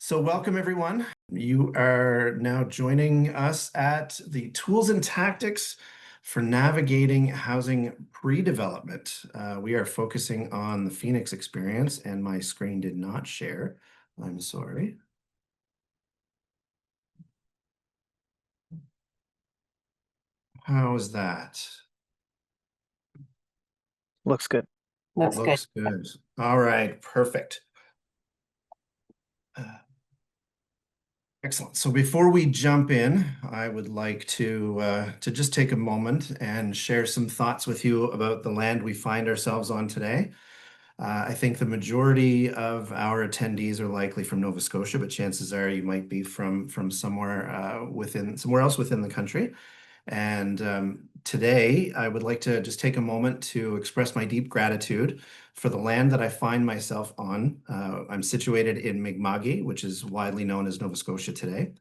So welcome everyone. You are now joining us at the tools and tactics for navigating housing pre-development. We are focusing on the Phoenix experience, and my screen did not share. I'm sorry. How is that? Looks good. Looks good. All right, perfect. Excellent. So before we jump in, I would like to just take a moment and share some thoughts with you about the land we find ourselves on today. I think the majority of our attendees are likely from Nova Scotia, but chances are you might be from somewhere somewhere else within the country. And today, I would like to just take a moment to express my deep gratitude for the land that I find myself on. I'm situated in Mi'kma'ki, which is widely known as Nova Scotia today.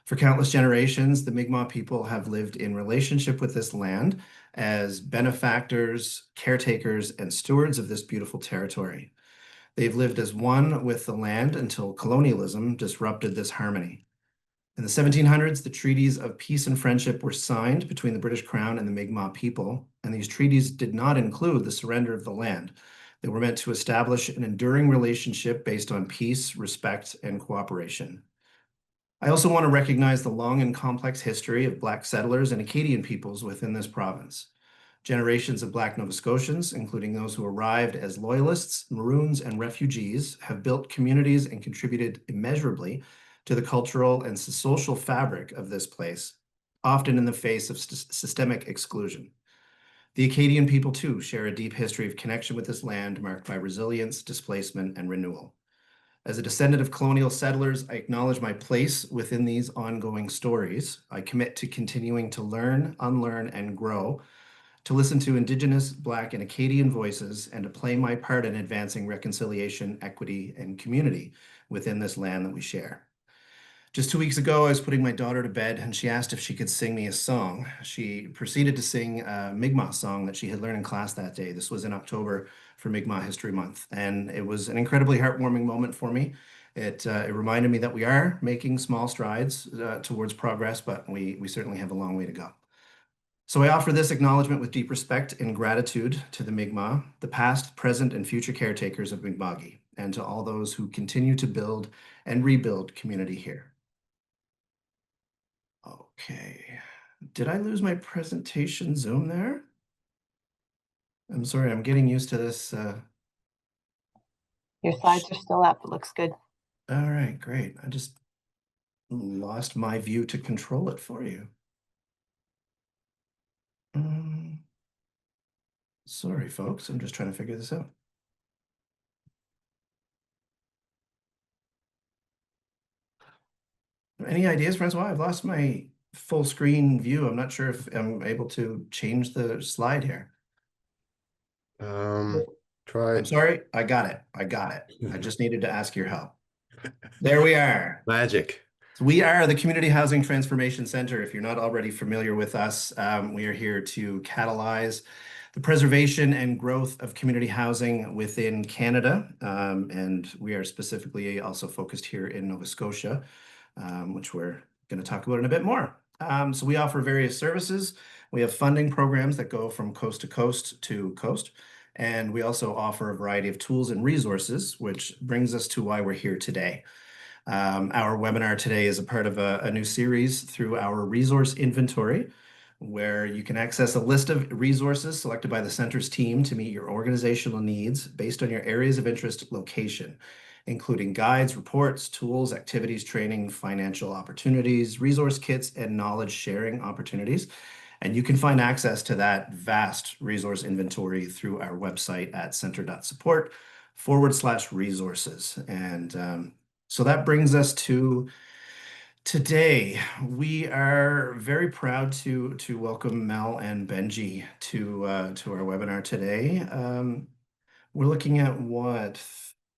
For countless generations, the Mi'kmaq people have lived in relationship with this land as benefactors, caretakers, and stewards of this beautiful territory. They've lived as one with the land until colonialism disrupted this harmony. In the 1700s, the treaties of peace and friendship were signed between the British Crown and the Mi'kmaq people, and these treaties did not include the surrender of the land. They were meant to establish an enduring relationship based on peace, respect, and cooperation. I also want to recognize the long and complex history of Black settlers and Acadian peoples within this province. Generations of Black Nova Scotians, including those who arrived as loyalists, Maroons, and refugees, have built communities and contributed immeasurably to the cultural and social fabric of this place, often in the face of systemic exclusion. The Acadian people, too, share a deep history of connection with this land marked by resilience, displacement, and renewal. As a descendant of colonial settlers, I acknowledge my place within these ongoing stories. I commit to continuing to learn, unlearn, and grow, to listen to Indigenous, Black, and Acadian voices, and to play my part in advancing reconciliation, equity, and community within this land that we share. Just 2 weeks ago, I was putting my daughter to bed, and she asked if she could sing me a song. She proceeded to sing a Mi'kmaq song that she had learned in class that day. This was in October for Mi'kmaq History Month, and it was an incredibly heartwarming moment for me. It reminded me that we are making small strides towards progress, but we certainly have a long way to go. So I offer this acknowledgement with deep respect and gratitude to the Mi'kmaq, the past, present, and future caretakers of Mi'kma'ki, and to all those who continue to build and rebuild community here. Okay. Did I lose my presentation Zoom there? I'm sorry, I'm getting used to this. Your slides are still up. It looks good. All right, great. I just lost my view to control it for you. Sorry, folks. I'm just trying to figure this out. Any ideas, Francois? I've lost my full screen view. I'm not sure if I'm able to change the slide here. Try. I'm sorry. I got it. I just needed to ask your help. There we are. Magic. So we are the Community Housing Transformation Center. If you're not already familiar with us, we are here to catalyze the preservation and growth of community housing within Canada. And we are specifically also focused here in Nova Scotia, which we're going to talk about in a bit more. So we offer various services. We have funding programs that go from coast to coast to coast. And we also offer a variety of tools and resources, which brings us to why we're here today. Our webinar today is a part of a new series through our resource inventory, where you can access a list of resources selected by the center's team to meet your organizational needs based on your areas of interest location, including guides, reports, tools, activities, training, financial opportunities, resource kits, and knowledge sharing opportunities. And you can find access to that vast resource inventory through our website at center.support/resources. And so that brings us to today. We are very proud to welcome Mel and Benji to our webinar today. We're looking at what,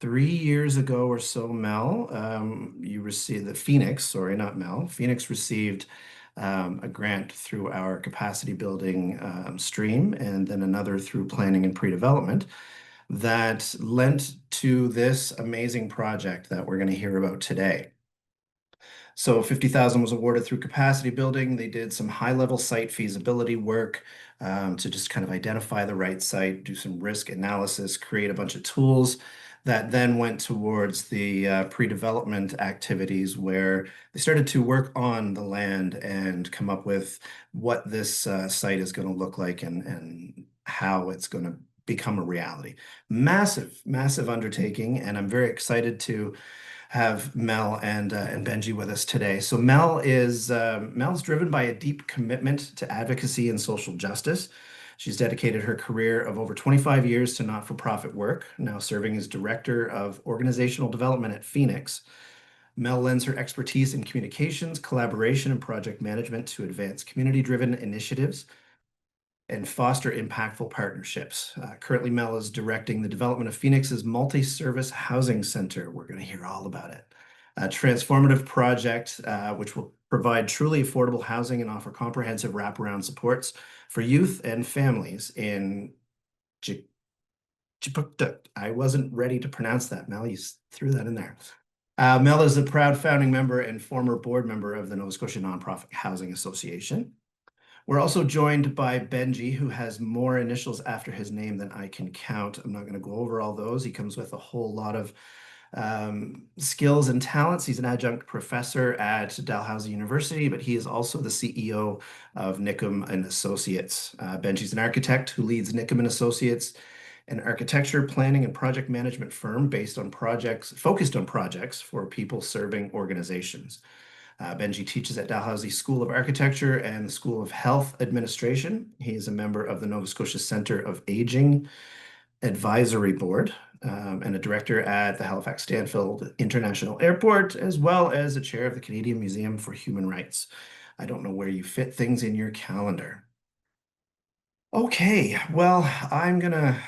3 years ago or so, Mel, you received Phoenix received a grant through our capacity building stream, and then another through planning and pre-development. that lent to this amazing project that we're going to hear about today. So 50,000 was awarded through capacity building. They did some high-level site feasibility work to just kind of identify the right site, do some risk analysis, create a bunch of tools that then went towards the pre-development activities where they started to work on the land and come up with what this site is going to look like and how it's going to become a reality. Massive, massive undertaking, and I'm very excited to have Mel and Benji with us today. So Mel's driven by a deep commitment to advocacy and social justice. She's dedicated her career of over 25 years to not-for-profit work, now serving as Director of Organizational Development at Phoenix. Mel lends her expertise in communications, collaboration, and project management to advance community-driven initiatives and foster impactful partnerships. Currently, Mel is directing the development of Phoenix's multi-service housing center. We're going to hear all about it. A transformative project which will provide truly affordable housing and offer comprehensive wraparound supports for youth and families in Chipuktuk. I wasn't ready to pronounce that. Mel, you threw that in there. Mel is a proud founding member and former board member of the Nova Scotia Nonprofit Housing Association. We're also joined by Benji, who has more initials after his name than I can count. I'm not going to go over all those. He comes with a whole lot of skills and talents. He's an adjunct professor at Dalhousie University, but he is also the CEO of Nickum and Associates. Benji's an architect who leads Nickum and Associates, an architecture, planning, and project management firm focused on projects for people-serving organizations. Benji teaches at Dalhousie School of Architecture and the School of Health Administration. He is a member of the Nova Scotia Centre of Aging Advisory Board and a director at the Halifax Stanfield International Airport, as well as a chair of the Canadian Museum for Human Rights. I don't know where you fit things in your calendar. Okay, well, I'm gonna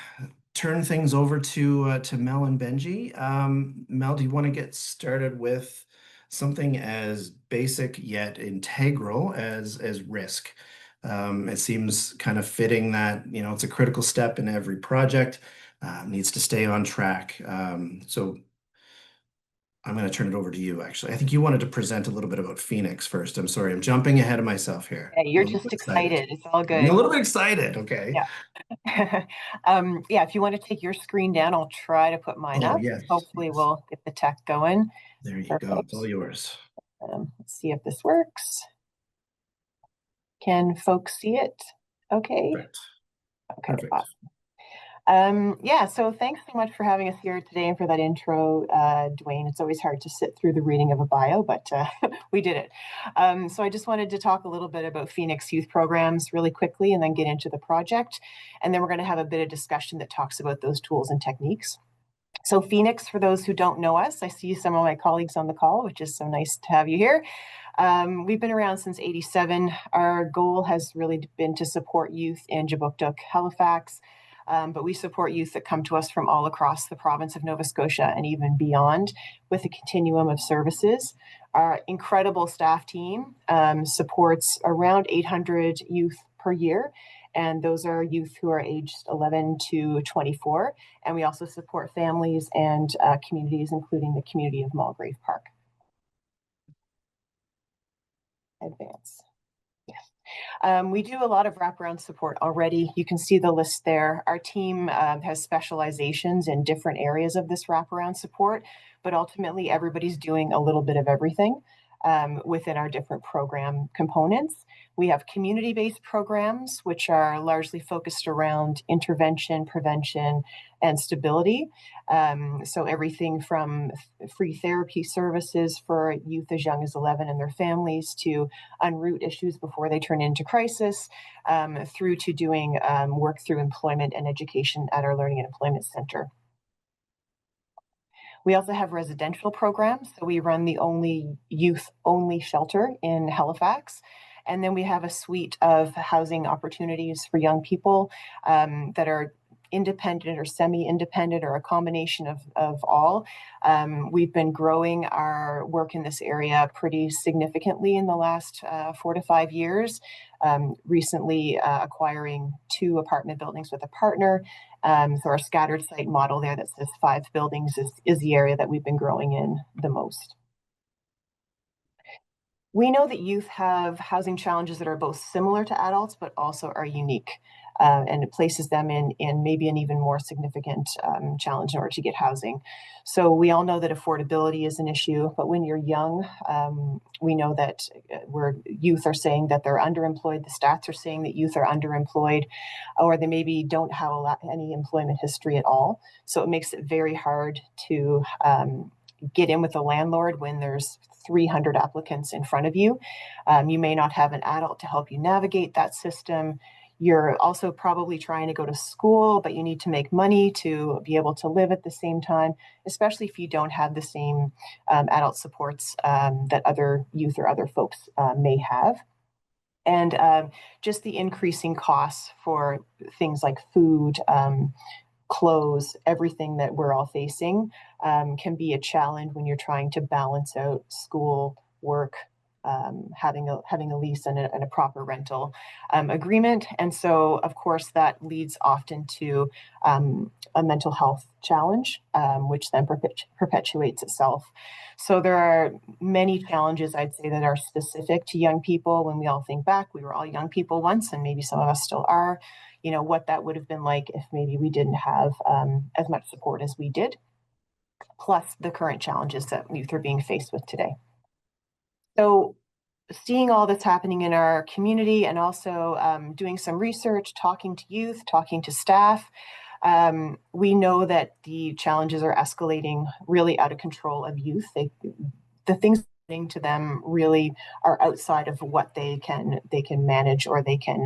turn things over to Mel and Benji. Mel, do you want to get started with something as basic yet integral as risk? It seems kind of fitting that, it's a critical step in every project, needs to stay on track. So I'm going to turn it over to you, actually. I think you wanted to present a little bit about Phoenix first. I'm sorry, I'm jumping ahead of myself here. Yeah, I'm you're a little just excited. excited. It's all I'm a good. little bit excited. Okay. Yeah. Yeah, if you want to take your screen down, I'll try to put mine Oh, up. yes. Hopefully Yes. we'll get the tech going. There you go. It's Perfect. all yours. Let's see if this works. Can folks see it? Okay. Perfect. Okay, Perfect. awesome. Yeah, so thanks so much for having us here today and for that intro, Dwayne. It's always hard to sit through the reading of a bio, but we did it. So I just wanted to talk a little bit about Phoenix youth programs really quickly and then get into the project. And then we're going to have a bit of discussion that talks about those tools and techniques. So Phoenix, for those who don't know us, I see some of my colleagues on the call, which is so nice to have you here. We've been around since '87. Our goal has really been to support youth in Chipuktuk, Halifax, but we support youth that come to us from all across the province of Nova Scotia and even beyond with a continuum of services. Our incredible staff team supports around 800 youth per year, and those are youth who are aged 11 to 24. And we also support families and communities, including the community of Mulgrave Park. Advance. We do a lot of wraparound support already. You can see the list there. Our team has specializations in different areas of this wraparound support, but ultimately everybody's doing a little bit of everything within our different program components. We have community-based programs, which are largely focused around intervention, prevention, and stability. So everything from free therapy services for youth as young as 11 and their families to unroot issues before they turn into crisis, through to doing work through employment and education at our Learning and Employment Center. We also have residential programs. So we run the only youth-only shelter in Halifax. And then we have a suite of housing opportunities for young people that are independent or semi-independent or a combination of all. We've been growing our work in this area pretty significantly in the last 4 to 5 years, recently acquiring 2 apartment buildings with a partner, So our scattered site model there that says 5 buildings is the area that we've been growing in the most. We know that youth have housing challenges that are both similar to adults, but also are unique. And it places them in maybe an even more significant challenge in order to get housing. So we all know that affordability is an issue, but when you're young, we know that where youth are saying that they're underemployed, the stats are saying that youth are underemployed, or they maybe don't have any employment history at all. So it makes it very hard to get in with a landlord when there's 300 applicants in front of you. You may not have an adult to help you navigate that system. You're also probably trying to go to school, but you need to make money to be able to live at the same time, especially if you don't have the same adult supports that other youth or other folks may have. And just the increasing costs for things like food, clothes, everything that we're all facing can be a challenge when you're trying to balance out school, work, having a lease and a proper rental agreement. And so, of course, that leads often to a mental health challenge, which then perpetuates itself. So there are many challenges, I'd say, that are specific to young people. When we all think back, we were all young people once, and maybe some of us still are. What that would have been like if maybe we didn't have as much support as we did, plus the current challenges that youth are being faced with today. So seeing all that's happening in our community and also doing some research, talking to youth, talking to staff, we know that the challenges are escalating really out of control of youth. The things happening to them really are outside of what they can manage or they can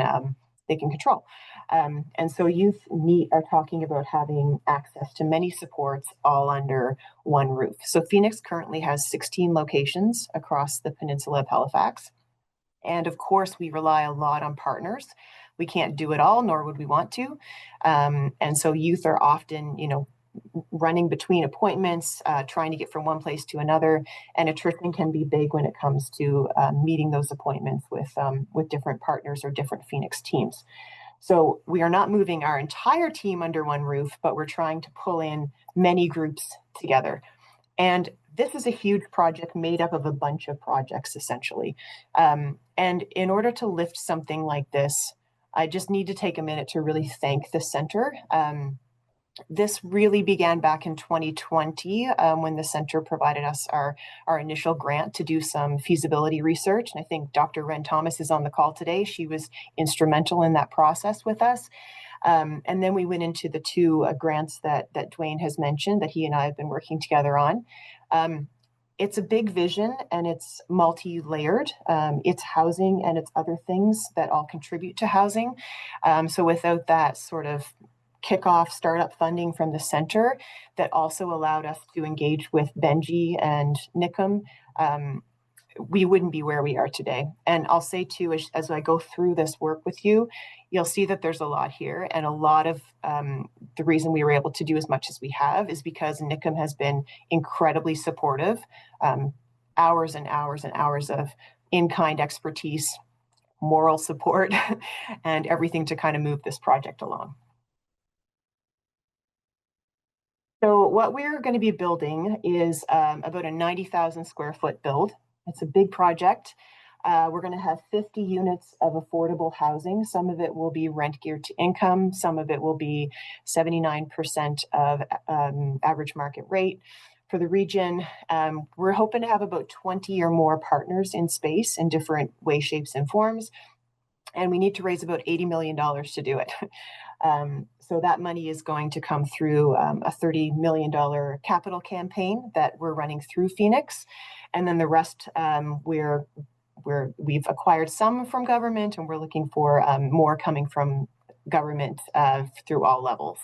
control. And so youth are talking about having access to many supports all under one roof. So Phoenix currently has 16 locations across the peninsula of Halifax. And of course, we rely a lot on partners. We can't do it all, nor would we want to. And so youth are often, running between appointments, trying to get from one place to another, and attrition can be big when it comes to meeting those appointments with different partners or different Phoenix teams. So we are not moving our entire team under one roof, but we're trying to pull in many groups together. And this is a huge project made up of a bunch of projects, essentially. And in order to lift something like this, I just need to take a minute to really thank the center. This really began back in 2020 when the center provided us our initial grant to do some feasibility research. And I think Dr. Ren Thomas is on the call today. She was instrumental in that process with us. And then we went into the two grants that Dwayne has mentioned that he and I have been working together on. It's a big vision and it's multi-layered. It's housing and it's other things that all contribute to housing. So without that sort of kickoff startup funding from the center that also allowed us to engage with Benji and NICM, we wouldn't be where we are today. And I'll say too, as I go through this work with you, you'll see that there's a lot here. And a lot of the reason we were able to do as much as we have is because NICM has been incredibly supportive, hours and hours and hours of in-kind expertise, moral support, and everything to kind of move this project along. So what we're going to be building is about a 90,000 square foot build. It's a big project. We're going to have 50 units of affordable housing. Some of it will be rent geared to income. Some of it will be 79% of average market rate. For the region, we're hoping to have about 20 or more partners in space in different ways, shapes, and forms. And we need to raise about $80 million to do it. So that money is going to come through a $30 million capital campaign that we're running through Phoenix. And then the rest, we've acquired some from government and we're looking for more coming from government through all levels.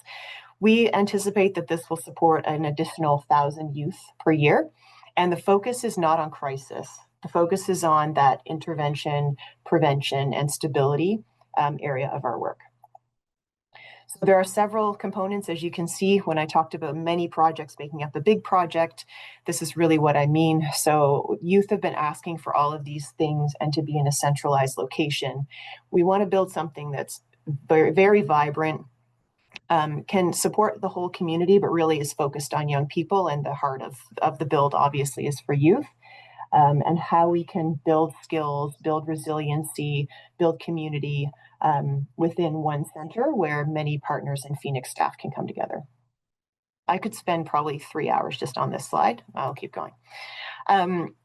We anticipate that this will support an additional 1,000 youth per year. And the focus is not on crisis. The focus is on that intervention, prevention, and stability area of our work. So there are several components, as you can see, when I talked about many projects making up a big project, this is really what I mean. So youth have been asking for all of these things and to be in a centralized location. We want to build something that's very, very vibrant, can support the whole community, but really is focused on young people. And the heart of the build obviously is for youth. And how we can build skills, build resiliency, build community within one center where many partners and Phoenix staff can come together. I could spend probably 3 hours just on this slide. I'll keep going. Um,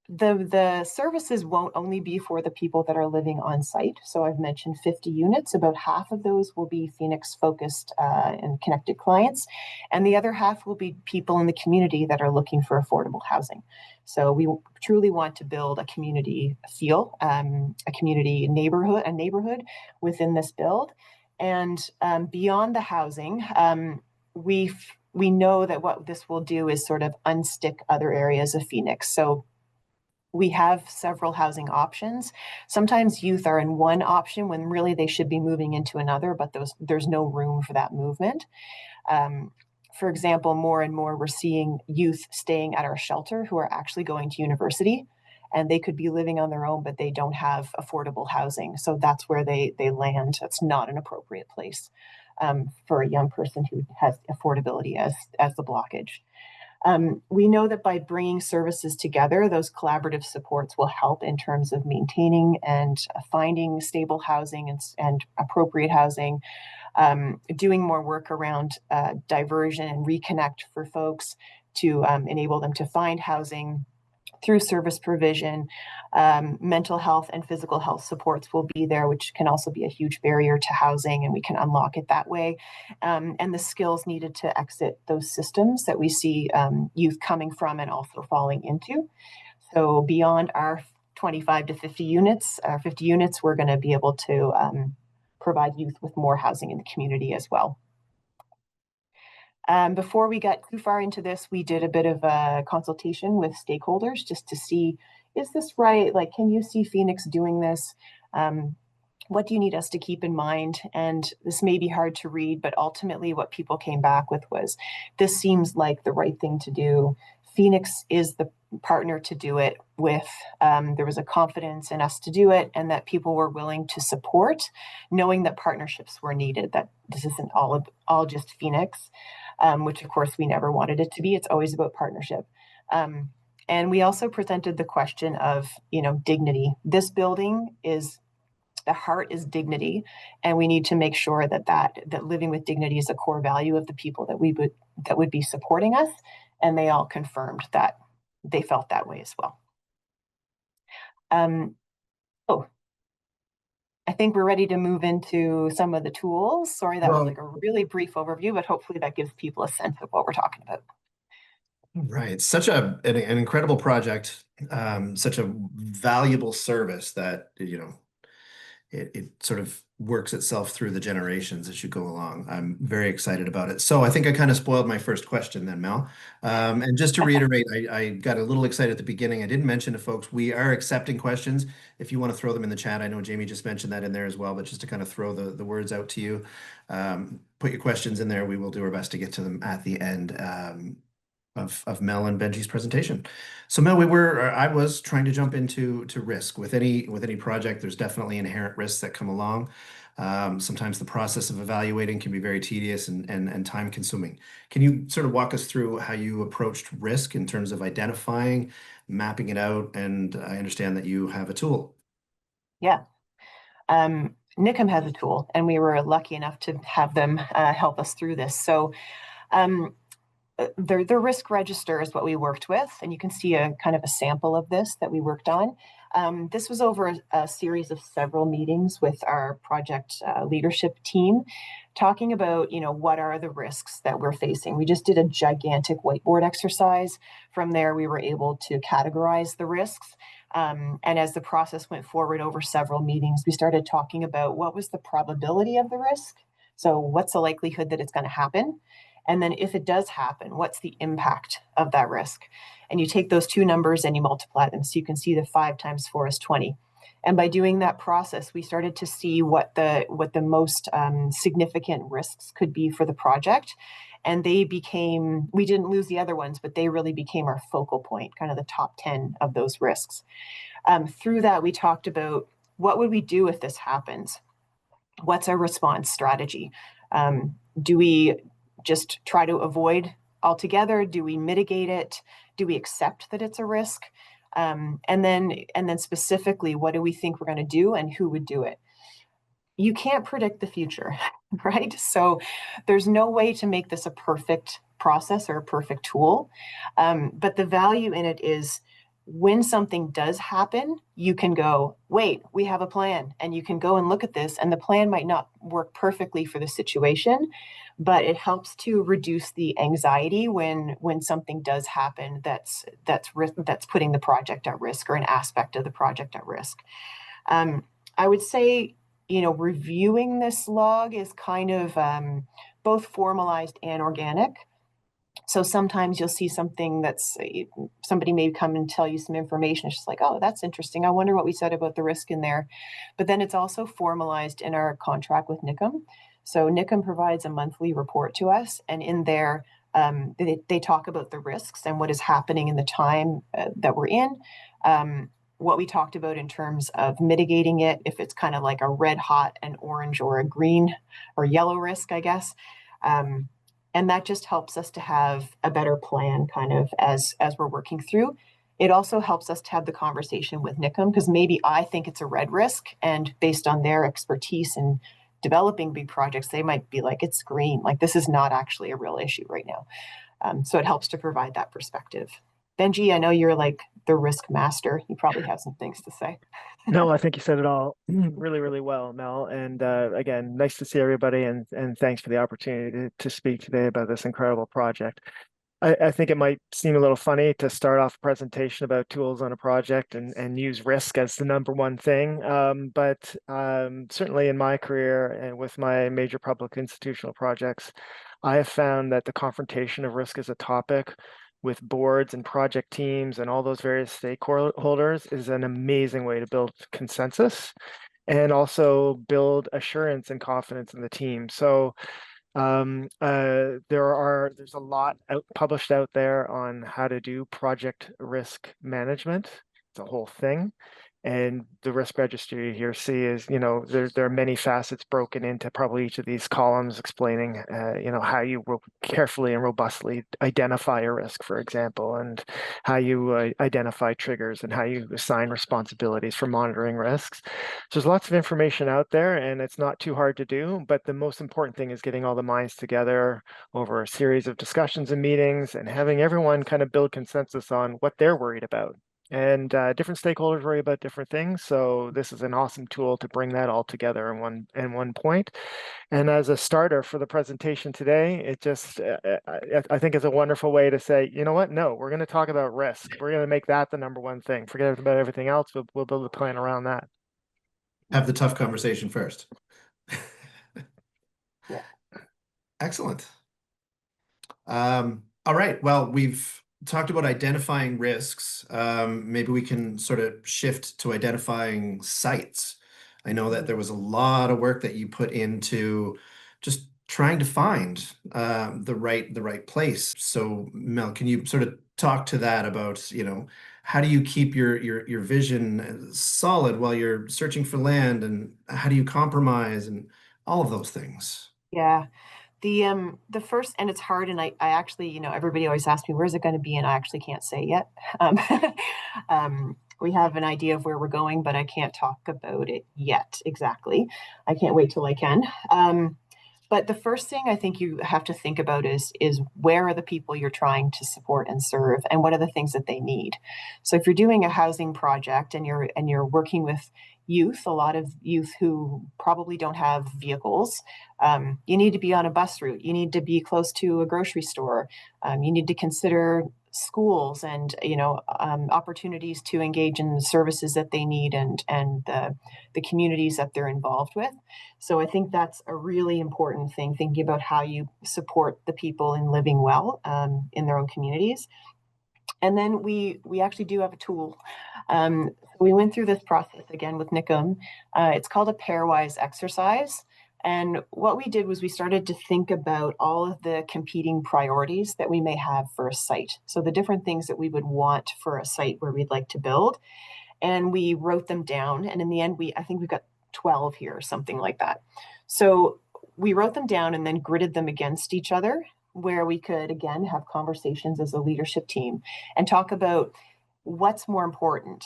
the services won't only be for the people that are living on site. So I've mentioned 50 units. About half of those will be Phoenix focused and connected clients. And the other half will be people in the community that are looking for affordable housing. So we truly want to build a community feel, a community neighborhood within this build. And beyond the housing, we know that what this will do is sort of unstick other areas of Phoenix. So we have several housing options. Sometimes youth are in one option when really they should be moving into another, but there's no room for that movement. For example, more and more we're seeing youth staying at our shelter who are actually going to university, and they could be living on their own, but they don't have affordable housing. So that's where they land. That's not an appropriate place for a young person who has affordability as the blockage. We know that by bringing services together, those collaborative supports will help in terms of maintaining and finding stable housing and appropriate housing, doing more work around diversion and reconnect for folks to enable them to find housing through service provision. Mental health and physical health supports will be there, which can also be a huge barrier to housing, and we can unlock it that way. And the skills needed to exit those systems that we see youth coming from and also falling into. So beyond our 25 to 50 units, we're going to be able to provide youth with more housing in the community as well. Before we got too far into this, we did a bit of a consultation with stakeholders just to see, is this right? Like, can you see Phoenix doing this? What do you need us to keep in mind? And this may be hard to read, but ultimately what people came back with was, this seems like the right thing to do. Phoenix is the partner to do it with. There was a confidence in us to do it, and that people were willing to support, knowing that partnerships were needed, that this isn't all just Phoenix. Which of course we never wanted it to be. It's always about partnership. And we also presented the question of, dignity. This building the heart is dignity, and we need to make sure that living with dignity is a core value of the people that would be supporting us. And they all confirmed that they felt that way as well. I think we're ready to move into some of the tools. Sorry, that was like a really brief overview, but hopefully that gives people a sense of what we're talking about. Right. Such an incredible project, such a valuable service that, it sort of works itself through the generations as you go along. I'm very excited about it. So I think I kind of spoiled my first question then, Mel. And just to reiterate, I got a little excited at the beginning. I didn't mention to folks, we are accepting questions. If you want to throw them in the chat, I know Jamie just mentioned that in there as well, but just to kind of throw the words out to you, put your questions in there. We will do our best to get to them at the end. Of Mel and Benji's presentation. So Mel, I was trying to jump into risk with any project. There's definitely inherent risks that come along. Sometimes the process of evaluating can be very tedious and time consuming. Can you sort of walk us through how you approached risk in terms of identifying, mapping it out? And I understand that you have a tool. Yeah. NICM has a tool, and we were lucky enough to have them help us through this. So the risk register is what we worked with, and you can see a kind of a sample of this that we worked on. This was over a series of several meetings with our project leadership team, talking about, what are the risks that we're facing. We just did a gigantic whiteboard exercise. From there, we were able to categorize the risks. And as the process went forward over several meetings, we started talking about what was the probability of the risk. So what's the likelihood that it's going to happen? And then if it does happen, what's the impact of that risk? And you take those two numbers and you multiply them. So you can see the 5 times 4 is 20. And by doing that process, we started to see what the most significant risks could be for the project. And we didn't lose the other ones, but they really became our focal point, kind of the top 10 of those risks. Through that, we talked about, what would we do if this happens? What's our response strategy? Do we just try to avoid altogether? Do we mitigate it? Do we accept that it's a risk? And then specifically, what do we think we're going to do and who would do it? You can't predict the future, right? So there's no way to make this a perfect process or a perfect tool. But the value in it is when something does happen, you can go, wait, we have a plan, and you can go and look at this, and the plan might not work perfectly for the situation, but it helps to reduce the anxiety when something does happen that's putting the project at risk or an aspect of the project at risk. I would say, reviewing this log is kind of both formalized and organic. So sometimes you'll see something that's somebody may come and tell you some information. It's just like, oh, that's interesting. I wonder what we said about the risk in there. But then it's also formalized in our contract with NICM. So NICM provides a monthly report to us, and in there, they talk about the risks and what is happening in the time that we're in. What we talked about in terms of mitigating it, if it's kind of like a red hot, an orange, or a green or yellow risk, I guess. And that just helps us to have a better plan kind of as we're working through. It also helps us to have the conversation with NICM, because maybe I think it's a red risk, and based on their expertise in developing big projects, they might be like, it's green, like this is not actually a real issue right now. So it helps to provide that perspective. Benji, I know you're like the risk master. You probably have some things to say. No, I think you said it all really, really well, Mel. And again, nice to see everybody, and thanks for the opportunity to speak today about this incredible project. I think it might seem a little funny to start off a presentation about tools on a project and use risk as the number one thing. But certainly in my career and with my major public institutional projects, I have found that the confrontation of risk as a topic with boards and project teams and all those various stakeholders is an amazing way to build consensus and also build assurance and confidence in the team. So there's a lot published out there on how to do project risk management. It's a whole thing. And the risk registry you here see is, there are many facets broken into probably each of these columns explaining, how you will carefully and robustly identify a risk, for example, and how you identify triggers and how you assign responsibilities for monitoring risks. So there's lots of information out there, and it's not too hard to do, but the most important thing is getting all the minds together over a series of discussions and meetings and having everyone kind of build consensus on what they're worried about. And different stakeholders worry about different things. So this is an awesome tool to bring that all together in one point. And as a starter for the presentation today, it just, I think is a wonderful way to say, you know what? No, we're going to talk about risk. We're going to make that the number one thing. Forget about everything else. We'll build a plan around that. Have the tough conversation first. Yeah. Excellent. All right. Well, we've talked about identifying risks. Maybe we can sort of shift to identifying sites. I know that there was a lot of work that you put into just trying to find the right place. So, Mel, can you sort of talk to that about, how do you keep your vision solid while you're searching for land, and how do you compromise and all of those things? Yeah. The first, and it's hard, and I actually, everybody always asks me, where's it going to be? And I actually can't say yet. Um, we have an idea of where we're going, but I can't talk about it yet exactly. I can't wait till I can. But the first thing I think you have to think about is where are the people you're trying to support and serve, and what are the things that they need. So if you're doing a housing project and you're working with youth, a lot of youth who probably don't have vehicles, you need to be on a bus route. You need to be close to a grocery store. You need to consider schools and opportunities to engage in the services that they need and the communities that they're involved with. So I think that's a really important thing, thinking about how you support the people in living well in their own communities. And then we actually do have a tool. We went through this process again with NICM. It's called a Pairwise exercise. And what we did was we started to think about all of the competing priorities that we may have for a site. So the different things that we would want for a site where we'd like to build. And we wrote them down. And in the end, I think we've got 12 here or something like that. So we wrote them down and then gridded them against each other, where we could, again, have conversations as a leadership team and talk about what's more important.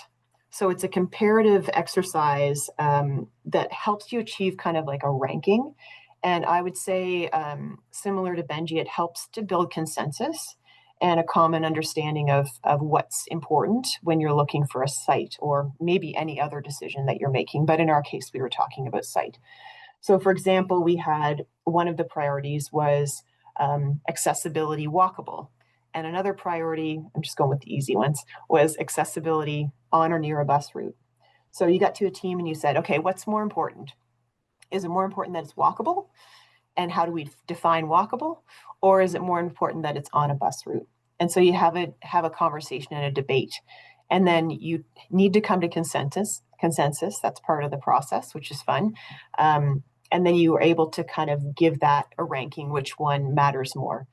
So it's a comparative exercise that helps you achieve kind of like a ranking. And I would say, similar to Benji, it helps to build consensus and a common understanding of what's important when you're looking for a site, or maybe any other decision that you're making. But in our case, we were talking about site. So for example, we had one of the priorities was accessibility walkable. And another priority, I'm just going with the easy ones, was accessibility on or near a bus route. So you got to a team and you said, okay, what's more important? Is it more important that it's walkable? And how do we define walkable? Or is it more important that it's on a bus route? And so you have a conversation and a debate. And then you need to come to consensus. That's part of the process, which is fun. And then you are able to kind of give that a ranking, which one matters more.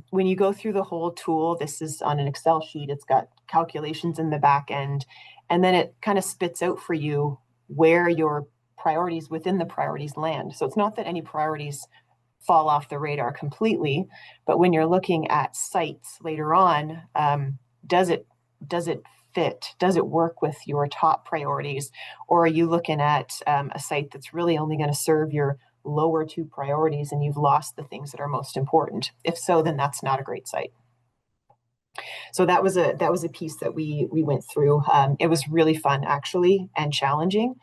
When you go through the whole tool, this is on an Excel sheet, it's got calculations in the back end, and then it kind of spits out for you where your priorities within the priorities land. So it's not that any priorities fall off the radar completely, but when you're looking at sites later on, does it fit? Does it work with your top priorities? Or are you looking at a site that's really only going to serve your lower two priorities and you've lost the things that are most important? If so, then that's not a great site. So that was a piece that we went through. It was really fun, actually, and challenging.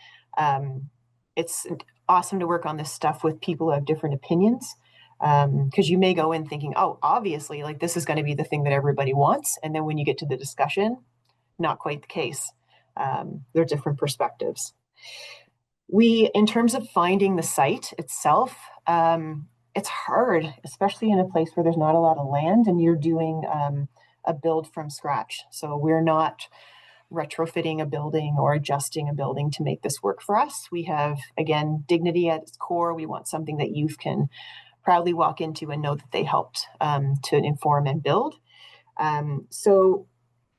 It's awesome to work on this stuff with people who have different opinions, because you may go in thinking, oh, obviously, like this is going to be the thing that everybody wants. And then when you get to the discussion, not quite the case. They're different perspectives. In terms of finding the site itself, it's hard, especially in a place where there's not a lot of land and you're doing a build from scratch. So we're not retrofitting a building or adjusting a building to make this work for us. We have, again, dignity at its core. We want something that youth can proudly walk into and know that they helped to inform and build. So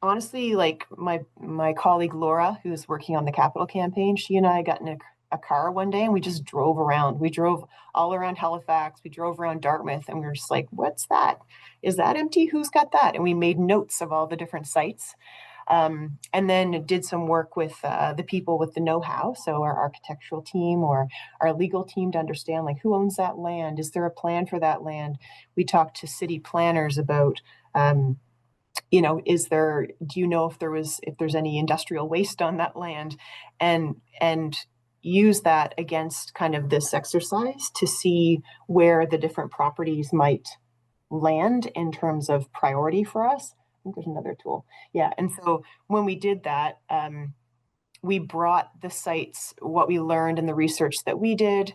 honestly, like my colleague Laura, who's working on the capital campaign, she and I got in a car one day and we just drove around. We drove all around Halifax. We drove around Dartmouth and we were just like, what's that? Is that empty? Who's got that? And we made notes of all the different sites. And then did some work with the people with the know-how. So our architectural team or our legal team to understand, like, who owns that land? Is there a plan for that land? We talked to city planners about, do you know if there's any industrial waste on that land, and use that against kind of this exercise to see where the different properties might land in terms of priority for us. I think there's another tool. Yeah. And so when we did that, we brought the sites, what we learned and the research that we did,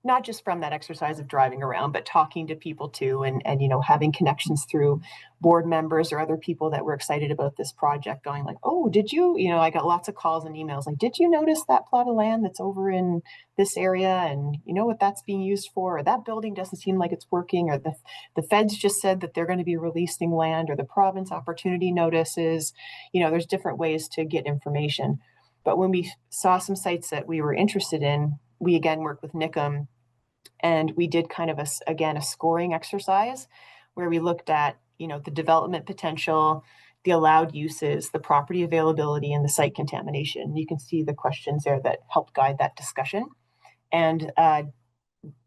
not just from that exercise of driving around, but talking to people too, and having connections through board members or other people that were excited about this project, going like, oh, did you, I got lots of calls and emails like, did you notice that plot of land that's over in this area? And you know what that's being used for? Or that building doesn't seem like it's working, or the feds just said that they're going to be releasing land, or the province opportunity notices. There's different ways to get information. But when we saw some sites that we were interested in, we again worked with NICM, and we did kind of a scoring exercise where we looked at, the development potential, the allowed uses, the property availability, and the site contamination. You can see the questions there that helped guide that discussion. And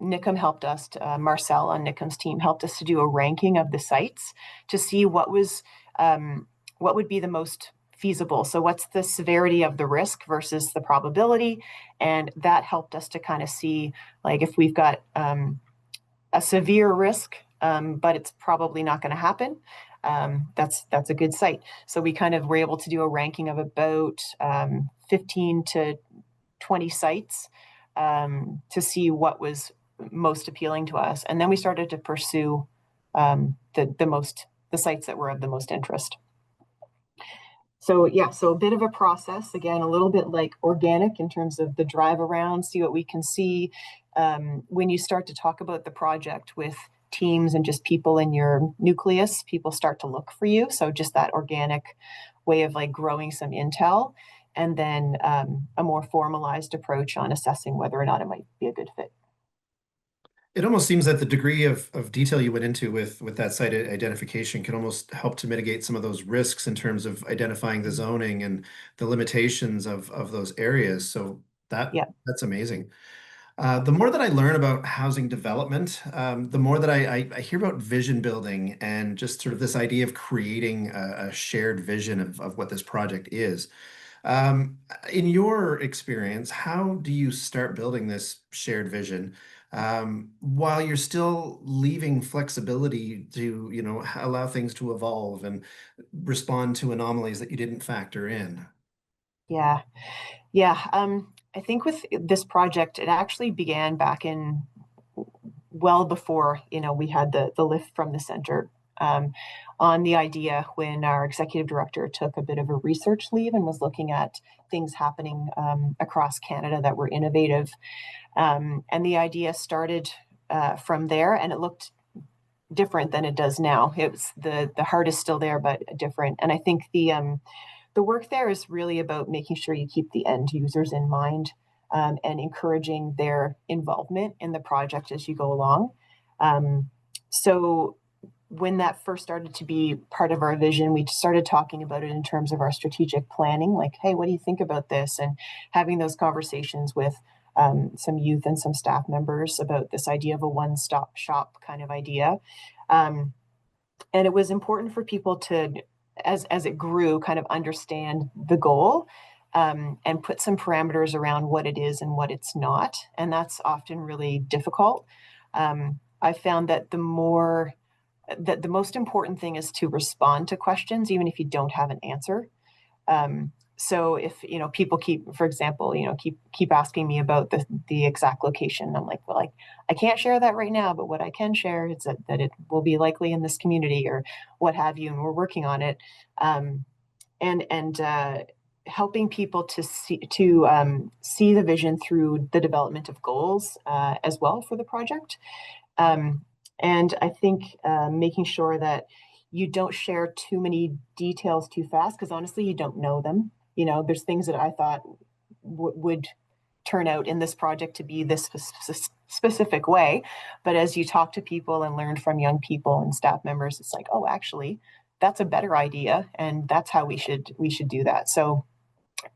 NICM helped us, Marcel on NICM's team helped us to do a ranking of the sites to see what would be the most feasible. So what's the severity of the risk versus the probability? And that helped us to kind of see, like, if we've got a severe risk, but it's probably not going to happen, that's a good site. So we kind of were able to do a ranking of about 15 to 20 sites to see what was most appealing to us. And then we started to pursue the sites that were of the most interest. So a bit of a process, again, a little bit like organic in terms of the drive around, see what we can see. When you start to talk about the project with teams and just people in your nucleus, people start to look for you. So just that organic way of like growing some intel, and then a more formalized approach on assessing whether or not it might be a good fit. It almost seems that the degree of detail you went into with that site identification can almost help to mitigate some of those risks in terms of identifying the zoning and the limitations of those areas. So Yeah. that's amazing. The more that I learn about housing development, the more that I hear about vision building and just sort of this idea of creating a shared vision of what this project is. Um, in your experience, how do you start building this shared vision while you're still leaving flexibility to, allow things to evolve and respond to anomalies that you didn't factor in? Yeah. Yeah. I think with this project, it actually began back in well before, we had the lift from the center, on the idea when our executive director took a bit of a research leave and was looking at things happening across Canada that were innovative. And the idea started from there, and it looked different than it does now. It was the heart is still there, but different. And I think the work there is really about making sure you keep the end users in mind, and encouraging their involvement in the project as you go along. So when that first started to be part of our vision, we started talking about it in terms of our strategic planning, like, hey, what do you think about this? And having those conversations with some youth and some staff members about this idea of a one-stop shop kind of idea. Um, and it was important for people to, as it grew, kind of understand the goal, and put some parameters around what it is and what it's not. And that's often really difficult. I found that the most important thing is to respond to questions, even if you don't have an answer. So if people keep, for example, keep asking me about the exact location, I'm like, well, I can't share that right now, but what I can share is that it will be likely in this community or what have you, and we're working on it. And helping people to see the vision through the development of goals as well for the project. Um, and I think making sure that you don't share too many details too fast, because honestly, you don't know them. There's things that I thought would turn out in this project to be this specific way. But as you talk to people and learn from young people and staff members, it's like, oh, actually, that's a better idea. And that's how we should do that. So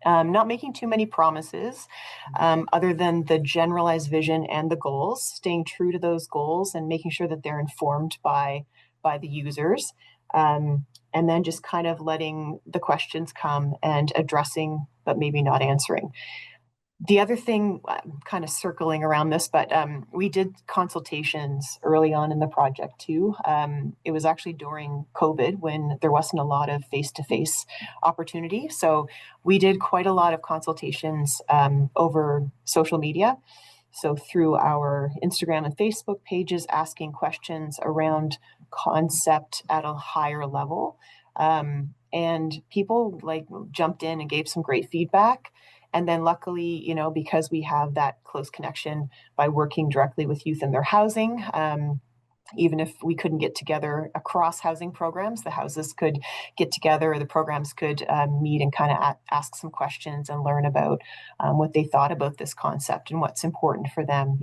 not making too many promises, other than the generalized vision and the goals, staying true to those goals and making sure that they're informed by the users. And then just kind of letting the questions come and addressing, but maybe not answering. The other thing, kind of circling around this, but we did consultations early on in the project too. It was actually during COVID when there wasn't a lot of face-to-face opportunity. So we did quite a lot of consultations over social media. So through our Instagram and Facebook pages, asking questions around concept at a higher level. And people jumped in and gave some great feedback. And then luckily, because we have that close connection by working directly with youth in their housing, even if we couldn't get together across housing programs, the houses could get together, or the programs could meet and kind of ask some questions and learn about what they thought about this concept and what's important for them.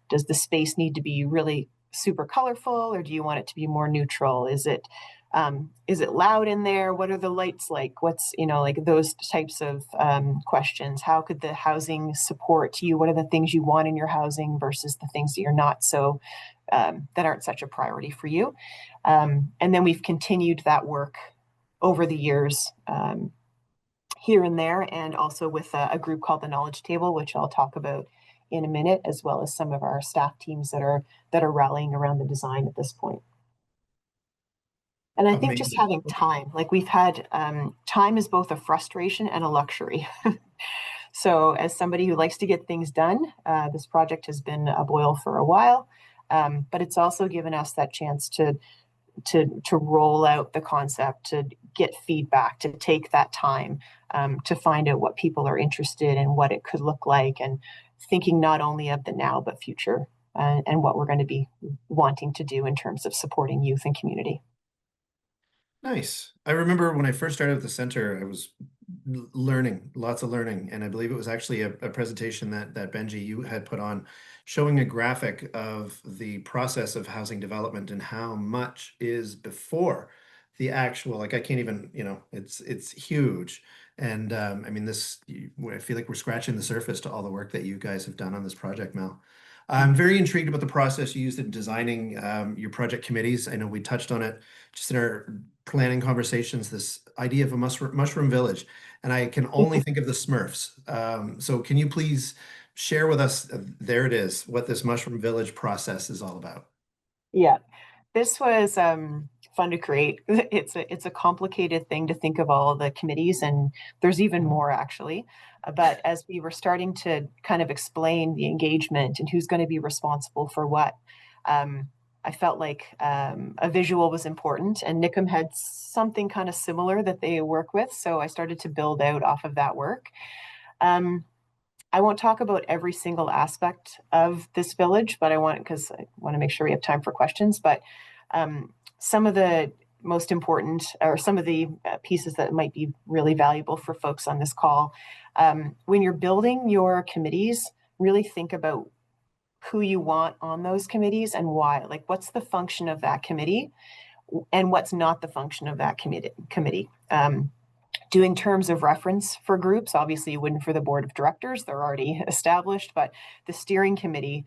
Does the space need to be really super colorful, or do you want it to be more neutral? Is it loud in there? What are the lights like? What's, like those types of questions. How could the housing support you? What are the things you want in your housing versus the things that you're not so, that aren't such a priority for you? And then we've continued that work over the years, here and there, and also with a group called the Knowledge Table, which I'll talk about in a minute, as well as some of our staff teams that are rallying around the design at this point. And I think just Amazing. having time, like we've had, time is both a frustration and a luxury. So as somebody who likes to get things done, this project has been a boil for a while, but it's also given us that chance to roll out the concept, to get feedback, to take that time, to find out what people are interested in, what it could look like, and thinking not only of the now but future, and what we're going to be wanting to do in terms of supporting youth and community. Nice. I remember when I first started at the center, I was Learning, lots of learning. And I believe it was actually a presentation that Benji, you had put on showing a graphic of the process of housing development and how much is before the actual, like I can't even, it's huge. And I mean, I feel like we're scratching the surface to all the work that you guys have done on this project, Mel. I'm very intrigued about the process you used in designing your project committees. I know we touched on it just in our planning conversations, this idea of a mushroom village, and I can only think of the Smurfs. So can you please share with us, there it is, what this mushroom village process is all about? Yeah, this was fun to create. It's a complicated thing to think of all the committees, and there's even more actually. But as we were starting to kind of explain the engagement and who's going to be responsible for what, I felt like a visual was important, and Nickham had something kind of similar that they work with. So I started to build out off of that work. Um, I won't talk about every single aspect of this village, but because I want to make sure we have time for questions. But some of the most important, or some of the pieces that might be really valuable for folks on this call, when you're building your committees, really think about who you want on those committees and why. Like, what's the function of that committee, and what's not the function of that committee. Doing terms of reference for groups. Obviously, you wouldn't for the board of directors, they're already established, but the steering committee,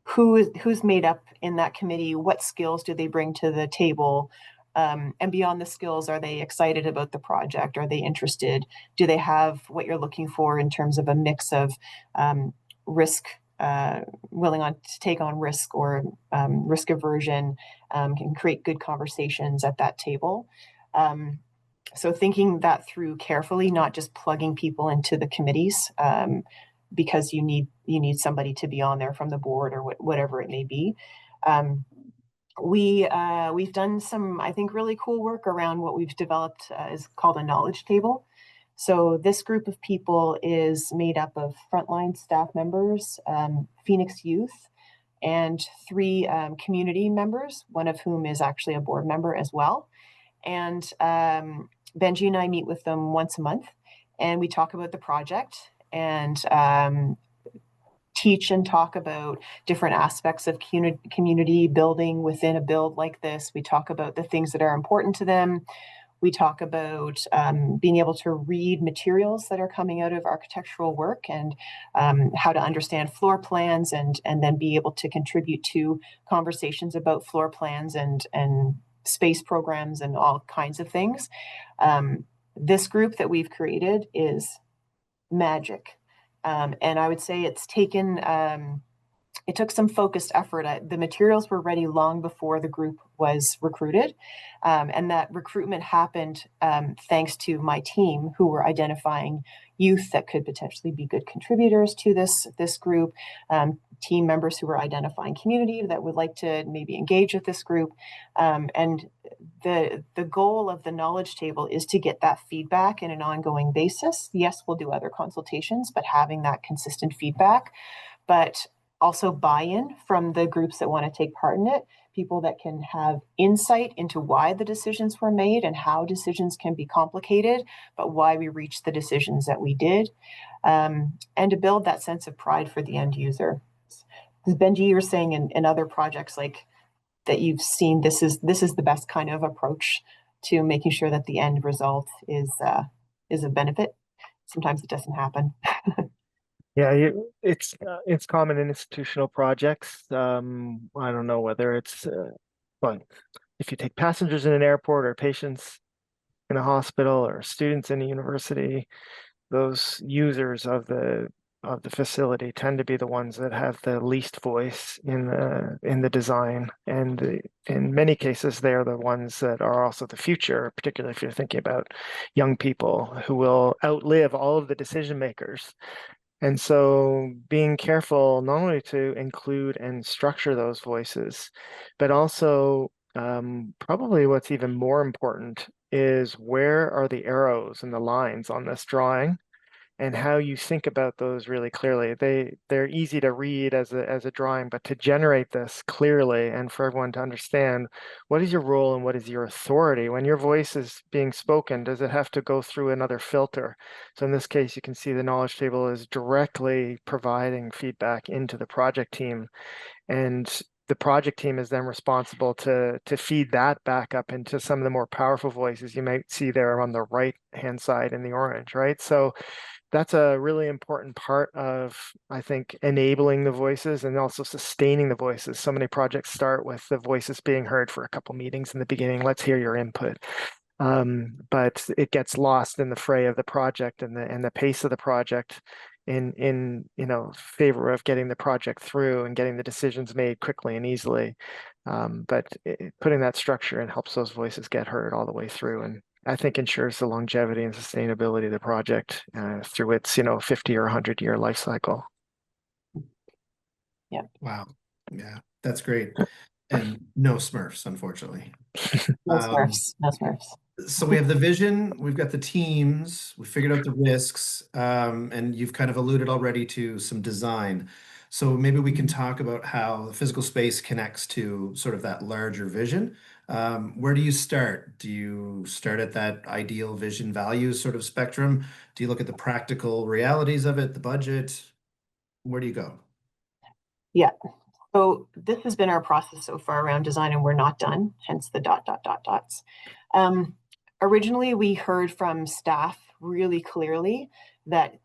who's made up in that committee, what skills do they bring to the table? And beyond the skills, are they excited about the project? Are they interested? Do they have what you're looking for in terms of a mix of risk, willing to take on risk, or risk aversion, can create good conversations at that table. So thinking that through carefully, not just plugging people into the committees, because you need somebody to be on there from the board or whatever it may be. We've done some, I think, really cool work around what we've developed is called a knowledge table. So this group of people is made up of frontline staff members, Phoenix Youth, and 3 community members, one of whom is actually a board member as well. And Benji and I meet with them once a month, and we talk about the project and teach and talk about different aspects of community building within a build like this. We talk about the things that are important to them. We talk about being able to read materials that are coming out of architectural work, and how to understand floor plans, and then be able to contribute to conversations about floor plans and space programs and all kinds of things. This group that we've created is magic. And I would say it took some focused effort. The materials were ready long before the group was recruited. And that recruitment happened thanks to my team, who were identifying youth that could potentially be good contributors to this group, team members who were identifying community that would like to maybe engage with this group. And the goal of the knowledge table is to get that feedback in an ongoing basis. Yes, we'll do other consultations, but having that consistent feedback, but also buy-in from the groups that want to take part in it, people that can have insight into why the decisions were made and how decisions can be complicated, but why we reached the decisions that we did, and to build that sense of pride for the end user. Benji, you were saying in other projects like that you've seen, this is the best kind of approach to making sure that the end result is a benefit. Sometimes it doesn't happen. Yeah, it's common in institutional projects. I don't know whether it's, but if you take passengers in an airport, or patients in a hospital, or students in a university, those users of the facility tend to be the ones that have the least voice in the design, and in many cases they're the ones that are also the future, particularly if you're thinking about young people who will outlive all of the decision makers. And so being careful not only to include and structure those voices, but also probably what's even more important is, where are the arrows and the lines on this drawing? and how you think about those really clearly. They're easy to read as a drawing, but to generate this clearly and for everyone to understand what is your role and what is your authority. When your voice is being spoken, does it have to go through another filter? So in this case, you can see the knowledge table is directly providing feedback into the project team, and the project team is then responsible to feed that back up into some of the more powerful voices you might see there on the right hand side in the orange, right? So that's a really important part of, I think, enabling the voices and also sustaining the voices. So many projects start with the voices being heard for a couple meetings in the beginning. Let's hear your input. But it gets lost in the fray of the project and the pace of the project in favor of getting the project through and getting the decisions made quickly and easily. But putting that structure in helps those voices get heard all the way through, and I think ensures the longevity and sustainability of the project through its 50 or 100-year life cycle. Yeah. Wow. Yeah, that's great. And no Smurfs, unfortunately. No Smurfs, no Smurfs. So we have the vision, we've got the teams, we figured out the risks, and you've kind of alluded already to some design. So maybe we can talk about how the physical space connects to sort of that larger vision. Where do you start? Do you start at that ideal vision values sort of spectrum? Do you look at the practical realities of it, the budget? Where do you go? Yeah. So this has been our process so far around design, and we're not done, hence the ... dots. Originally, we heard from staff really clearly that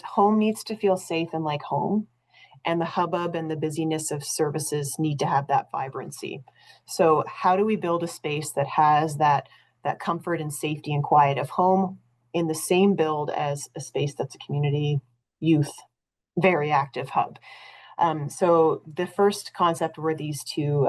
home needs to feel safe and like home, and the hubbub and the busyness of services need to have that vibrancy. So how do we build a space that has that comfort and safety and quiet of home in the same build as a space that's a community youth, very active hub? So the first concept were these two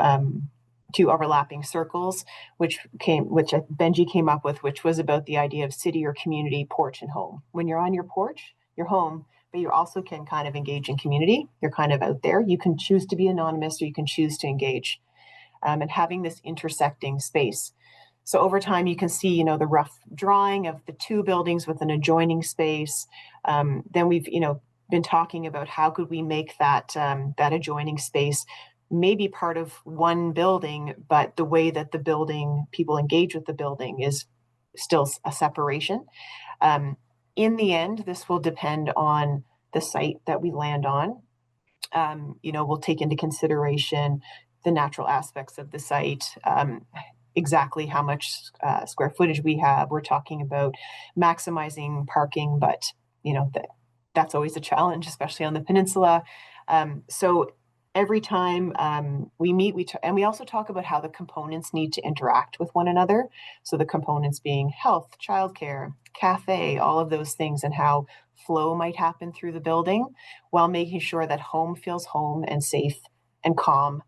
overlapping circles, which Benji came up with, which was about the idea of city or community, porch and home. When you're on your porch, you're home, but you also can kind of engage in community. You're kind of out there. You can choose to be anonymous or you can choose to engage, and having this intersecting space. So over time, you can see, the rough drawing of the two buildings with an adjoining space. Then we've, been talking about how could we make that adjoining space maybe part of one building, but the way that the building, people engage with the building is still a separation. In the end, this will depend on the site that we land on. We'll take into consideration the natural aspects of the site, exactly how much square footage we have. We're talking about maximizing parking, but that's always a challenge, especially on the peninsula. So every time we meet, and we also talk about how the components need to interact with one another. So the components being health, childcare, cafe, all of those things, and how flow might happen through the building while making sure that home feels home and safe and calm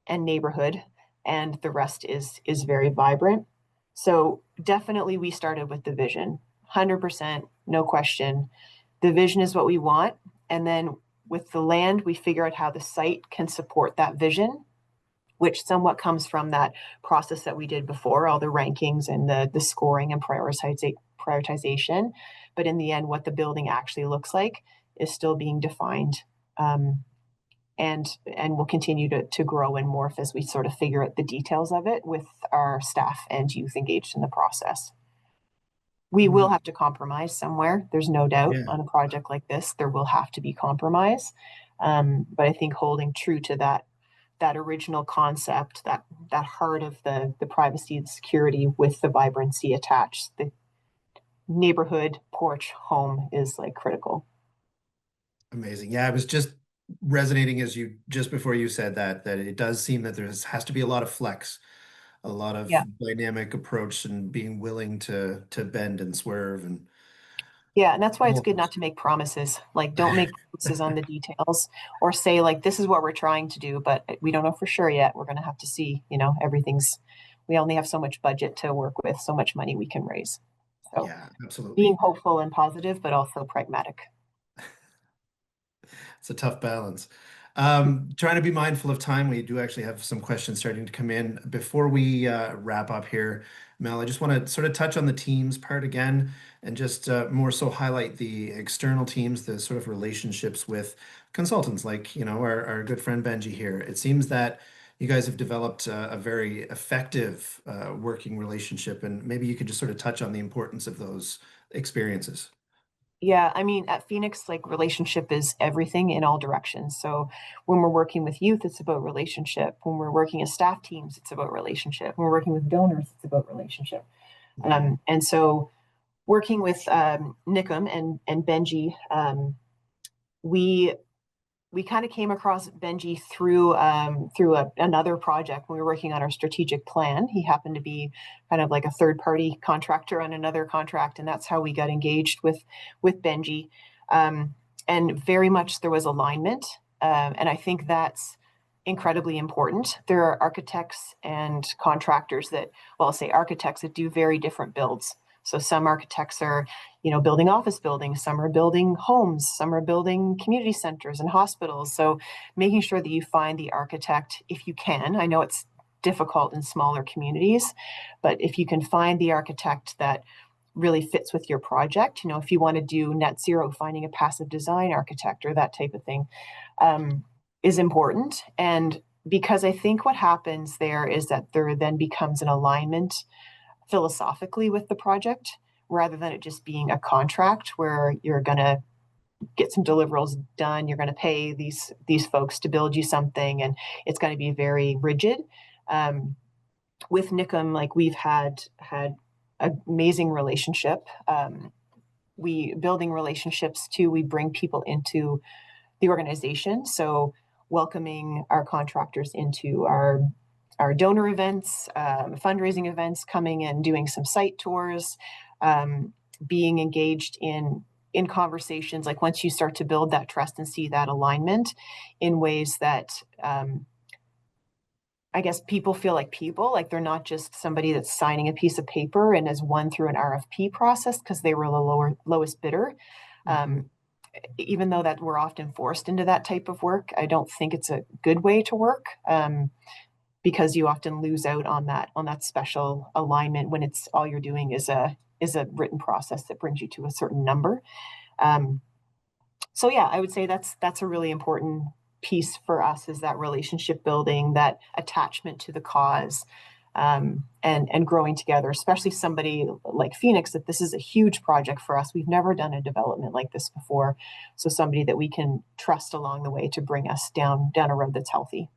and neighborhood, and the rest is very vibrant. So definitely we started with the vision, 100%, no question. The vision is what we want. And then with the land, we figure out how the site can support that vision, which somewhat comes from that process that we did before, all the rankings and the scoring and prioritization. But in the end, what the building actually looks like is still being defined. And will continue to grow and morph as we sort of figure out the details of it with our staff and youth engaged in the process. We will have to compromise somewhere. There's no doubt on a project like this, there will have to be compromise. But I think holding true to that original concept, that heart of the privacy and security with the vibrancy attached, the neighborhood porch home is like critical. Amazing. Yeah, I was just resonating just before you said that it does seem that there has to be a lot of flex, a lot of dynamic approach and being willing to bend and swerve. And yeah, and that's why it's good not to make promises. Like, don't make promises on the details or say like, this is what we're trying to do, but we don't know for sure yet. We're going to have to see, we only have so much budget to work with, so much money we can raise. So yeah, absolutely. Being hopeful and positive, but also pragmatic. It's a tough balance. Trying to be mindful of time. We do actually have some questions starting to come in. Before we wrap up here, Mel, I just want to sort of touch on the teams part again and just more so highlight the external teams, the sort of relationships with consultants like, our good friend Benji here. It seems that you guys have developed a very effective working relationship, and maybe you could just sort of touch on the importance of those experiences. Yeah, I mean, at Phoenix, like relationship is everything in all directions. So when we're working with youth, it's about relationship. When we're working as staff teams, it's about relationship. When we're working with donors, it's about relationship. And so working with Nikum and Benji, we kind of came across Benji through another project when we were working on our strategic plan. He happened to be kind of like a third party contractor on another contract, and that's how we got engaged with Benji. And very much there was alignment, and I think that's incredibly important. There are architects and contractors that, well, I'll say architects that do very different builds. So some architects are, building office buildings, some are building homes, some are building community centers and hospitals. So making sure that you find the architect if you can. I know it's difficult in smaller communities, but if you can find the architect that really fits with your project, if you want to do net zero, finding a passive design architect or that type of thing is important. And because I think what happens there is that there then becomes an alignment philosophically with the project rather than it just being a contract where you're going to get some deliverables done, you're going to pay these folks to build you something, and it's going to be very rigid. With Nikum, like we've had amazing relationship. We building relationships too. We bring people into the organization, so welcoming our contractors into our donor events, fundraising events, coming and doing some site tours, being engaged in conversations. Like once you start to build that trust and see that alignment in ways that I guess people feel like they're not just somebody that's signing a piece of paper and has won through an RFP process because they were the lowest bidder. Even though that we're often forced into that type of work, I don't think it's a good way to work. Because you often lose out on that special alignment when it's all you're doing is a written process that brings you to a certain number. So yeah, I would say that's a really important piece for us, is that relationship building, that attachment to the cause, and growing together, especially somebody like Phoenix, that this is a huge project for us. We've never done a development like this before. So somebody that we can trust along the way to bring us down a road that's healthy.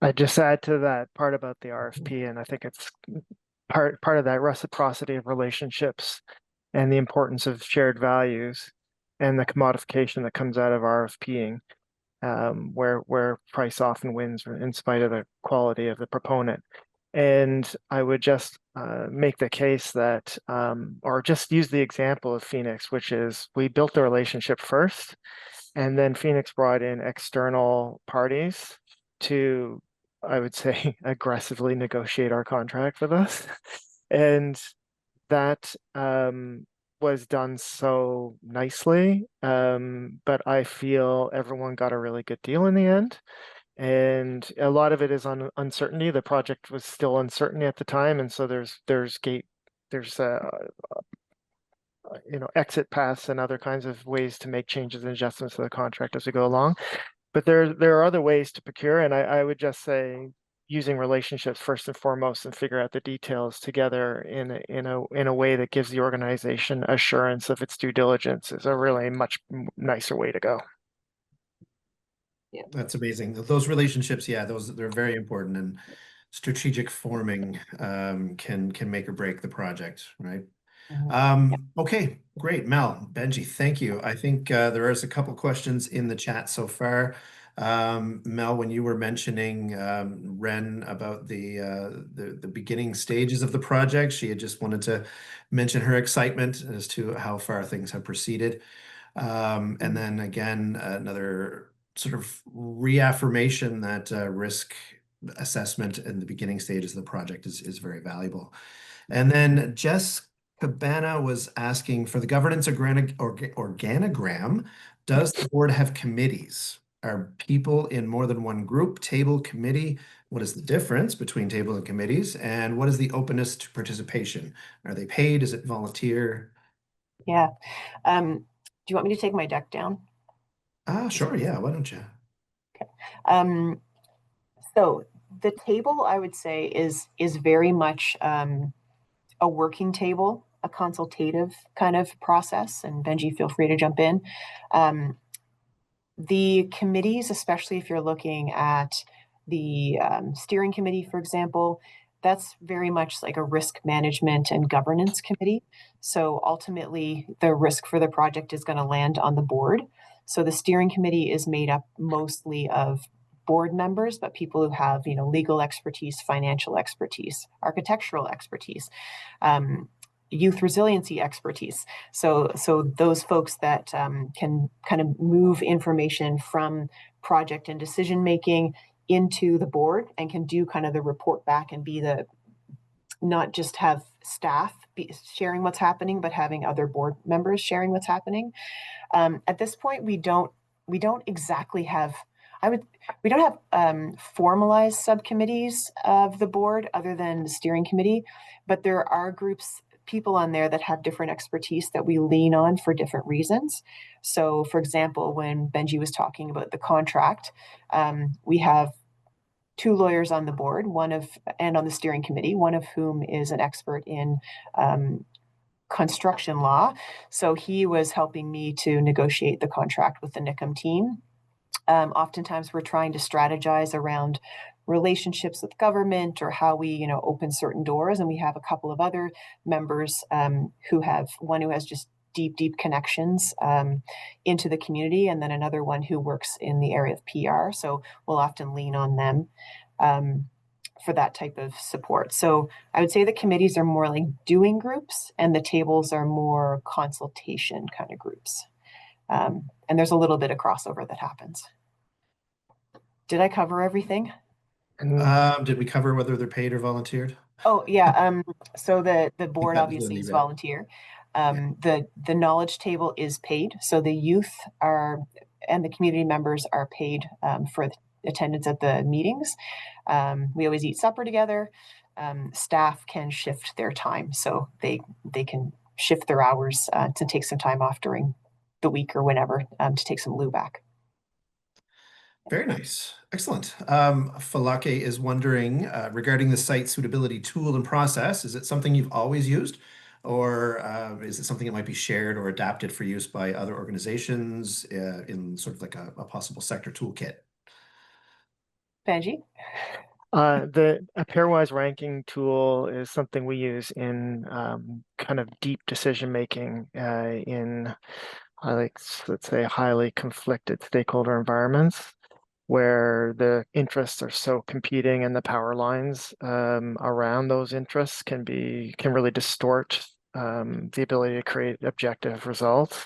I just add to that part about the RFP, and I think it's part of that reciprocity of relationships and the importance of shared values and the commodification that comes out of RFPing, where price often wins in spite of the quality of the proponent. And I would just make the case that, or just use the example of Phoenix, which is we built the relationship first, and then Phoenix brought in external parties to, I would say, aggressively negotiate our contract with us. And that was done so nicely. But I feel everyone got a really good deal in the end. And a lot of it is on uncertainty. The project was still uncertain at the time. And so there's exit paths and other kinds of ways to make changes and adjustments to the contract as we go along. But there are other ways to procure, and I would just say using relationships first and foremost, and figure out the details together in a way that gives the organization assurance of its due diligence is a really much nicer way to go. Yeah, That's amazing. Those relationships, yeah, they're very important, and strategic forming can make or break the project, right? Okay, great. Mel, Benji, thank you. I think there is a couple questions in the chat so far. Mel, when you were mentioning Ren about the beginning stages of the project, she had just wanted to mention her excitement as to how far things have proceeded. And then again, another sort of reaffirmation that risk assessment in the beginning stages of the project is very valuable. And then Jess Cabana was asking for the governance organogram. Does the board have committees? Are people in more than one group, table, committee? What is the difference between table and committees? And what is the openness to participation? Are they paid? Is it volunteer? Yeah. Do you want me to take my deck down? Sure. Yeah. Why don't you? Um, so the table, I would say, is very much a working table, a consultative kind of process. And Benji, feel free to jump in. The committees, especially if you're looking at the steering committee, for example, that's very much like a risk management and governance committee. So ultimately, the risk for the project is going to land on the board. So the steering committee is made up mostly of board members, but people who have, legal expertise, financial expertise, architectural expertise, youth resiliency expertise. So those folks that can kind of move information from project and decision making into the board and can do kind of the report back and be the, not just have staff sharing what's happening, but having other board members sharing what's happening. At this point, we don't exactly have, we don't have formalized subcommittees of the board other than the steering committee, but there are people on there that have different expertise that we lean on for different reasons. So, for example, when Benji was talking about the contract, we have two lawyers on the board, and on the steering committee, one of whom is an expert in construction law. So he was helping me to negotiate the contract with the NICM team. Oftentimes we're trying to strategize around relationships with government or how we, open certain doors. And we have a couple of other members who has just deep connections into the community, and then another one who works in the area of PR. So we'll often lean on them for that type of support. So I would say the committees are more like doing groups, and the tables are more consultation kind of groups. And there's a little bit of crossover that happens. Did I cover everything? Did we cover whether they're paid or volunteered? Oh, yeah. So the board That was obviously really is bad. volunteer. The knowledge table is paid. So the youth and the community members are paid for attendance at the meetings. We always eat supper together. Staff can shift their time, so they can shift their hours to take some time off during the week or whenever to take some lieu back. Very nice. Excellent. Falake is wondering regarding the site suitability tool and process, is it something you've always used, or is it something that might be shared or adapted for use by other organizations in sort of like a possible sector toolkit? Benji? A pairwise ranking tool is something we use in kind of deep decision making in let's say highly conflicted stakeholder environments where the interests are so competing and the power lines around those interests can really distort the ability to create objective results.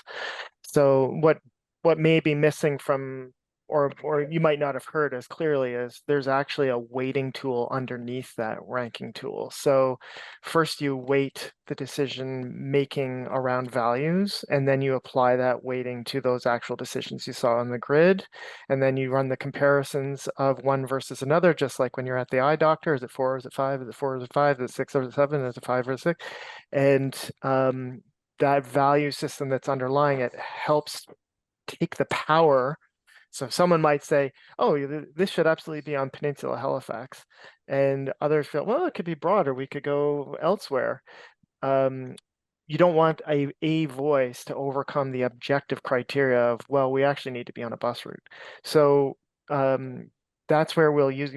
So what may be missing from or you might not have heard as clearly as there's actually a weighting tool underneath that ranking tool. So first you weight the decision making around values, and then you apply that weighting to those actual decisions you saw on the grid. And then you run the comparisons of one versus another, just like when you're at the eye doctor. Is it 4? Is it 5? Is it 4? Is it 5? Is it 6? Or is it 7? Is it 5 or 6? And that value system that's underlying it helps take the power. So someone might say, oh, this should absolutely be on Peninsula Halifax. And others feel, well, it could be broader. We could go elsewhere. You don't want a voice to overcome the objective criteria of, well, we actually need to be on a bus route. So that's where we'll use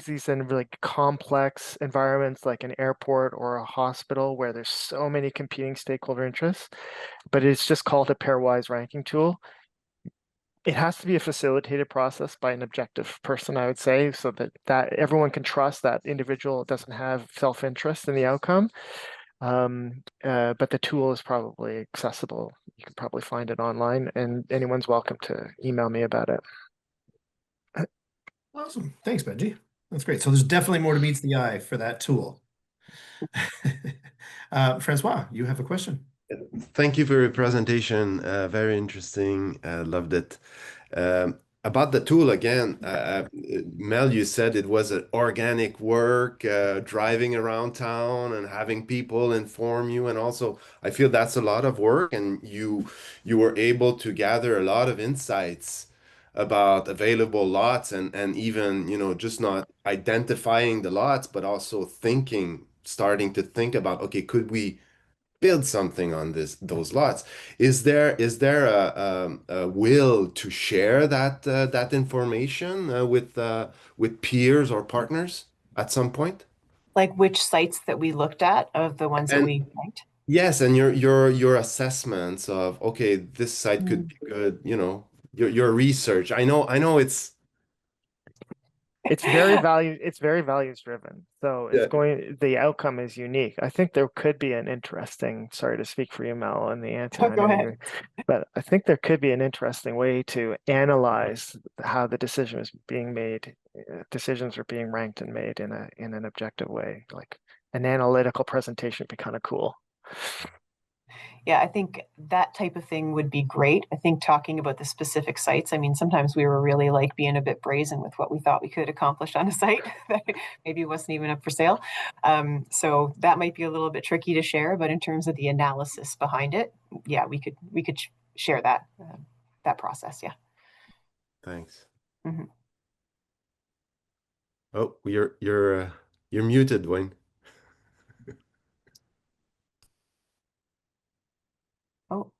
these in really complex environments like an airport or a hospital where there's so many competing stakeholder interests, but it's just called a pairwise ranking tool. It has to be a facilitated process by an objective person, I would say, so that everyone can trust that individual doesn't have self-interest in the outcome. But the tool is probably accessible. You can probably find it online, and anyone's welcome to email me about it. Awesome. Thanks, Benji. That's great. So there's definitely more to meets the eye for that tool. Francois, you have a question. Thank you for your presentation. Very interesting. Loved it. about the tool again, Mel, you said it was an organic work, driving around town and having people inform you, and also I feel that's a lot of work, and you were able to gather a lot of insights about available lots and even, just not identifying the lots, but also starting to think about, okay, could we build something on those lots? Is there a will to share that information with peers or partners at some point? Like which sites that we looked at of the ones that And we ranked? yes, and your assessments of, okay, this site could Mm. be good, your research. I know it's It's very values driven. So yeah. the outcome is unique. I think there could be an interesting, sorry to speak for you, Mel, and the answer. I Go know ahead. but I think there could be an interesting way to analyze how the decision is being made. Decisions are being ranked and made in an objective way. Like an analytical presentation would be kind of cool. Yeah, I think that type of thing would be great. I think talking about the specific sites, I mean, sometimes we were really like being a bit brazen with what we thought we could accomplish on a site that maybe wasn't even up for sale. So that might be a little bit tricky to share, but in terms of the analysis behind it, yeah, we could share that process. Yeah. Thanks. Mhm. Oh, you're muted, Dwayne. Oh,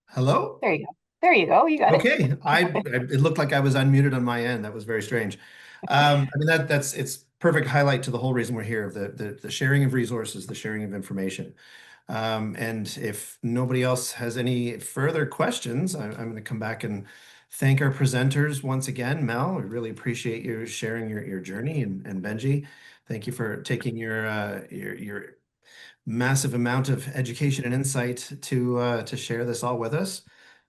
Hello? there you go. There you go. You got it. Okay, it looked like I was unmuted on my end. That was very strange. I mean it's perfect highlight to the whole reason we're here, the sharing of resources, the sharing of information. And if nobody else has any further questions, I'm going to come back and thank our presenters once again. Mel, we really appreciate you sharing your journey, and Benji, thank you for taking your massive amount of education and insight to share this all with us.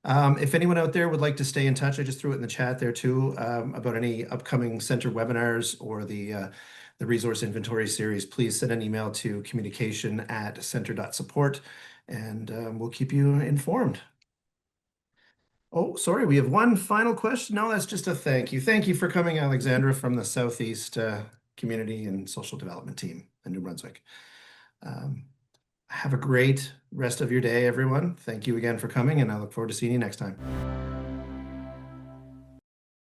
If anyone out there would like to stay in touch, I just threw it in the chat there too, about any upcoming center webinars or the resource inventory series, please send an email to communication@center.support, and we'll keep you informed. Oh, sorry, we have one final question. No, that's just a thank you. Thank you for coming, Alexandra, from the Southeast Community and Social Development Team in New Brunswick. Have a great rest of your day, everyone. Thank you again for coming, and I look forward to seeing you next time.